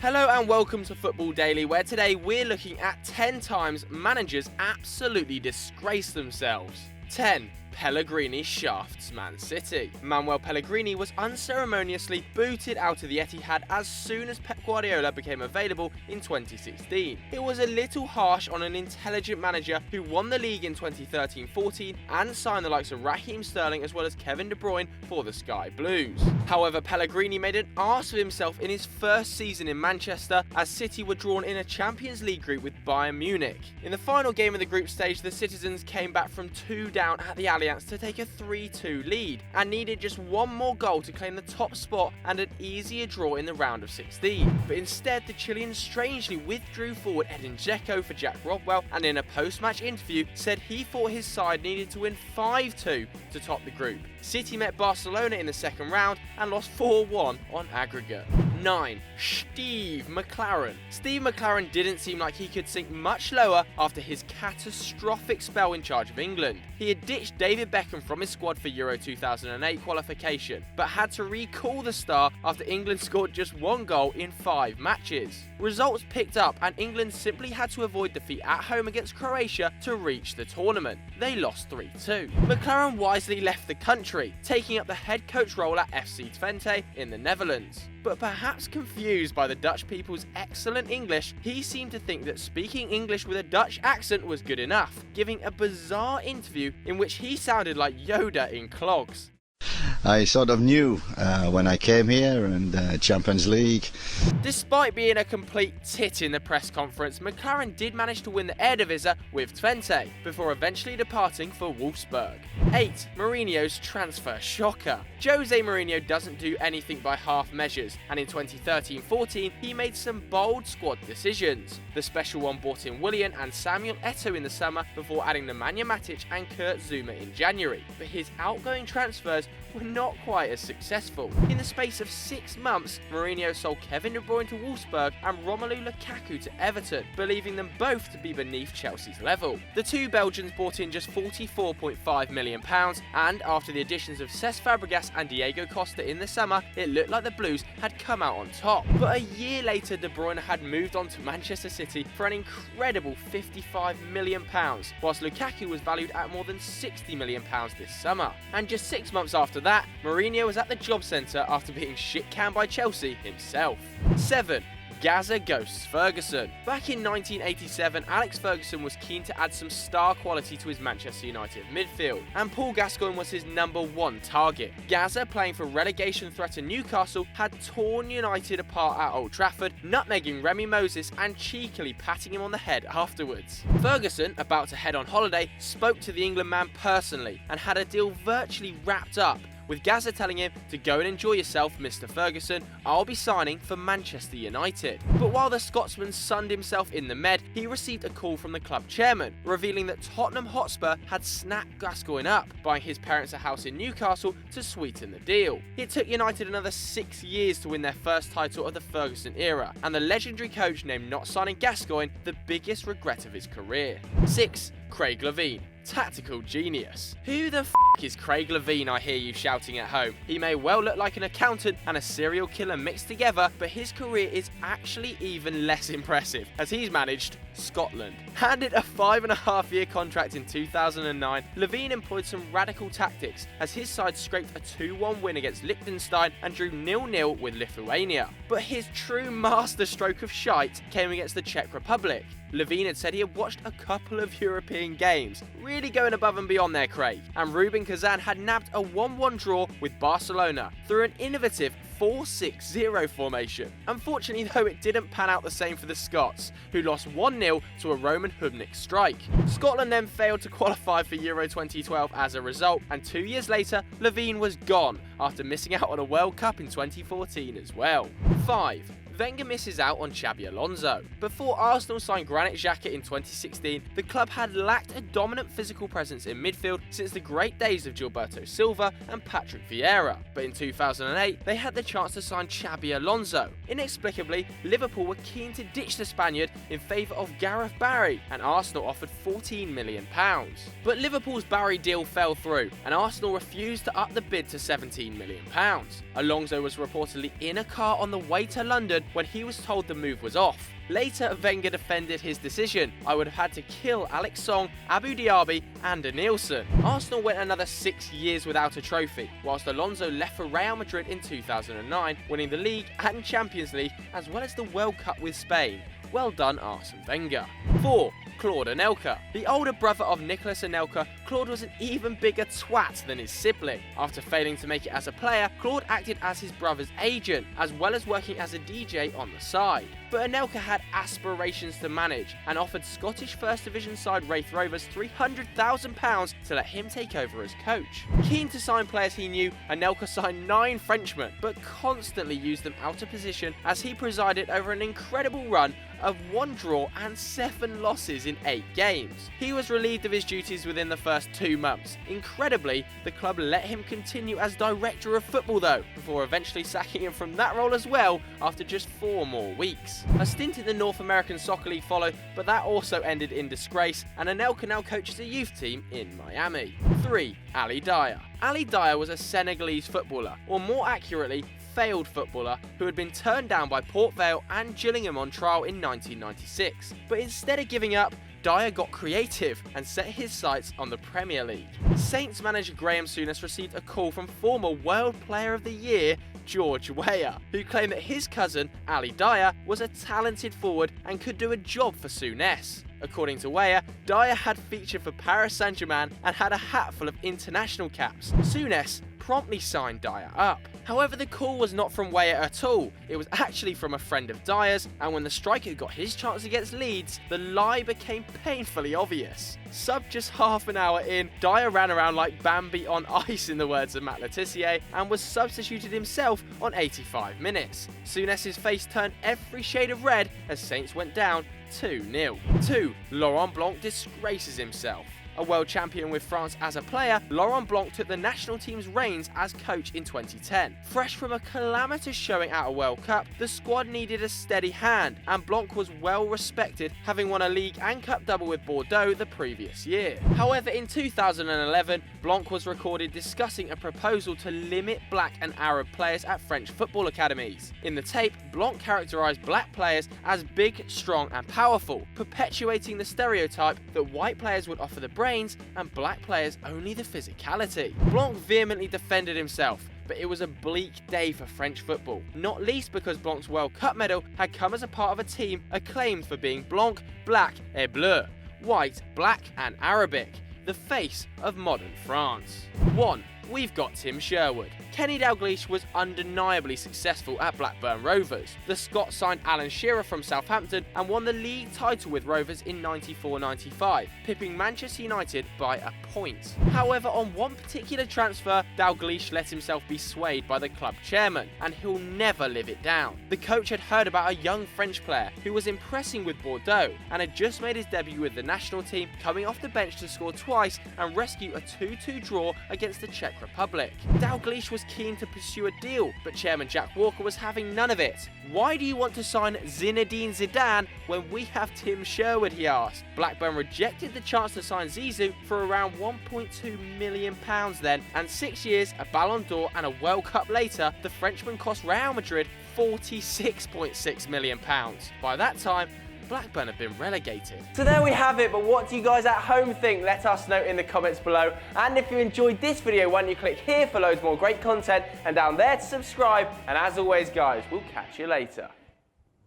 Hello and welcome to Football Daily, where today we're looking at 10 times managers absolutely disgrace themselves. 10. Pellegrini shafts Man City. Manuel Pellegrini was unceremoniously booted out of the Etihad as soon as Pep Guardiola became available in 2016. It was a little harsh on an intelligent manager who won the league in 2013-14 and signed the likes of Raheem Sterling as well as Kevin De Bruyne for the Sky Blues. However, Pellegrini made an arse of himself in his first season in Manchester as City were drawn in a Champions League group with Bayern Munich. In the final game of the group stage, the citizens came back from 2 down at the Allianz to take a 3-2 lead and needed just one more goal to claim the top spot and an easier draw in the round of 16. But instead, the Chileans strangely withdrew forward Edin Dzeko for Jack Rodwell, and in a post-match interview said he thought his side needed to win 5-2 to top the group. City met Barcelona in the second round and lost 4-1 on aggregate. 9. Shteeve McClaren. Shteeve McClaren didn't seem like he could sink much lower after his catastrophic spell in charge of England. He had ditched David Beckham from his squad for Euro 2008 qualification, but had to recall the star after England scored just 1 goal in 5 matches. Results picked up and England simply had to avoid defeat at home against Croatia to reach the tournament. They lost 3-2. McClaren wisely left the country, taking up the head coach role at FC Twente in the Netherlands. But perhaps confused by the Dutch people's excellent English, he seemed to think that speaking English with a Dutch accent was good enough, giving a bizarre interview in which he sounded like Yoda in clogs. I sort of knew when I came here and Champions League. Despite being a complete tit in the press conference, McClaren did manage to win the Eredivisie with Twente, before eventually departing for Wolfsburg. 8. Mourinho's transfer shocker. Jose Mourinho doesn't do anything by half measures, and in 2013-14 he made some bold squad decisions. The special one brought in Willian and Samuel Eto'o in the summer before adding Nemanja Matic and Kurt Zouma in January, but his outgoing transfers were not quite as successful. In the space of 6 months, Mourinho sold Kevin De Bruyne to Wolfsburg and Romelu Lukaku to Everton, believing them both to be beneath Chelsea's level. The 2 Belgians brought in just £44.5 million, and after the additions of Cesc Fabregas and Diego Costa in the summer, it looked like the Blues had come out on top. But a year later, De Bruyne had moved on to Manchester City for an incredible £55 million, whilst Lukaku was valued at more than £60 million this summer. And just 6 months after that, Mourinho was at the job centre after being shit-canned by Chelsea himself. 7. Gazza ghosts Ferguson. Back in 1987, Alex Ferguson was keen to add some star quality to his Manchester United midfield, and Paul Gascoigne was his #1 target. Gazza, playing for relegation threat in Newcastle, had torn United apart at Old Trafford, nutmegging Remy Moses and cheekily patting him on the head afterwards. Ferguson, about to head on holiday, spoke to the England man personally and had a deal virtually wrapped up, with Gazza telling him to go and enjoy yourself, Mr. Ferguson, I'll be signing for Manchester United. But while the Scotsman sunned himself in the Med, he received a call from the club chairman, revealing that Tottenham Hotspur had snapped Gascoigne up, buying his parents a house in Newcastle to sweeten the deal. It took United another 6 years to win their first title of the Ferguson era, and the legendary coach named not signing Gascoigne the biggest regret of his career. 6. Craig Levein. Tactical genius. Who the f*** is Craig Levein, I hear you shouting at home? He may well look like an accountant and a serial killer mixed together, but his career is actually even less impressive, as he's managed Scotland. Handed a 5.5-year contract in 2009, Levein employed some radical tactics, as his side scraped a 2-1 win against Liechtenstein and drew 0-0 with Lithuania. But his true masterstroke of shite came against the Czech Republic. Levein had said he had watched a couple of European games, really going above and beyond there, Craig, and Rubin Kazan had nabbed a 1-1 draw with Barcelona through an innovative 4-6-0 formation. Unfortunately though, it didn't pan out the same for the Scots, who lost 1-0 to a Roman Hubnik strike. Scotland then failed to qualify for Euro 2012 as a result, and 2 years later, Levein was gone after missing out on a World Cup in 2014 as well. 5. Wenger misses out on Xabi Alonso. Before Arsenal signed Granit Xhaka in 2016, the club had lacked a dominant physical presence in midfield since the great days of Gilberto Silva and Patrick Vieira. But in 2008, they had the chance to sign Xabi Alonso. Inexplicably, Liverpool were keen to ditch the Spaniard in favour of Gareth Barry, and Arsenal offered £14 million. But Liverpool's Barry deal fell through, and Arsenal refused to up the bid to £17 million. Alonso was reportedly in a car on the way to London when he was told the move was off. Later, Wenger defended his decision. "I would have had to kill Alex Song, Abu Dhabi and Nielsen." Arsenal went another 6 years without a trophy, whilst Alonso left for Real Madrid in 2009, winning the League and Champions League as well as the World Cup with Spain. Well done, Arsene Wenger. 4. Claude Anelka. The older brother of Nicolas Anelka, Claude was an even bigger twat than his sibling. After failing to make it as a player, Claude acted as his brother's agent, as well as working as a DJ on the side. But Anelka had aspirations to manage, and offered Scottish First Division side Raith Rovers £300,000 to let him take over as coach. Keen to sign players he knew, Anelka signed 9 Frenchmen, but constantly used them out of position as he presided over an incredible run of 1 draw and 7 losses in 8 games. He was relieved of his duties within the first 2 months. Incredibly, the club let him continue as director of football though, before eventually sacking him from that role as well after just 4 more weeks. A stint in the North American Soccer League followed, but that also ended in disgrace, and Anelka now coaches a youth team in Miami. 3. Ali Dyer. Ali Dyer was a Senegalese footballer, or more accurately, failed footballer who had been turned down by Port Vale and Gillingham on trial in 1996. But instead of giving up, Dyer got creative and set his sights on the Premier League. Saints manager Graham Souness received a call from former World Player of the Year George Weah, who claimed that his cousin, Ali Dyer, was a talented forward and could do a job for Souness. According to Weah, Dyer had featured for Paris Saint-Germain and had a hat full of international caps. Souness promptly signed Dyer up. However, the call was not from Weah at all. It was actually from a friend of Dyer's, and when the striker got his chance against Leeds, the lie became painfully obvious. Sub just half an hour in, Dyer ran around like Bambi on ice in the words of Matt Letizia, and was substituted himself on 85 minutes. Souness's face turned every shade of red as Saints went down 2-0. 2. Laurent Blanc disgraces himself. A world champion with France as a player, Laurent Blanc took the national team's reins as coach in 2010. Fresh from a calamitous showing at a World Cup, the squad needed a steady hand, and Blanc was well respected, having won a league and cup double with Bordeaux the previous year. However, in 2011, Blanc was recorded discussing a proposal to limit black and Arab players at French football academies. In the tape, Blanc characterised black players as big, strong and powerful, perpetuating the stereotype that white players would offer the brains and black players only the physicality. Blanc vehemently defended himself, but it was a bleak day for French football, not least because Blanc's World Cup medal had come as a part of a team acclaimed for being blanc, black et bleu, white, black and Arabic, the face of modern France. 1. We've got Tim Sherwood. Kenny Dalglish was undeniably successful at Blackburn Rovers. The Scot signed Alan Shearer from Southampton and won the league title with Rovers in 94-95, pipping Manchester United by a point. However, on one particular transfer, Dalglish let himself be swayed by the club chairman, and he'll never live it down. The coach had heard about a young French player who was impressing with Bordeaux and had just made his debut with the national team, coming off the bench to score twice and rescue a 2-2 draw against the Czech Republic. Dalglish was keen to pursue a deal, but chairman Jack Walker was having none of it. "Why do you want to sign Zinedine Zidane when we have Tim Sherwood?" he asked. Blackburn rejected the chance to sign Zizou for around £1.2 million then, and 6 years, a Ballon d'Or and a World Cup later, the Frenchman cost Real Madrid £46.6 million. By that time, Blackburn have been relegated. So there we have it, but what do you guys at home think? Let us know in the comments below. And if you enjoyed this video, why don't you click here for loads more great content and down there to subscribe. And as always guys, we'll catch you later.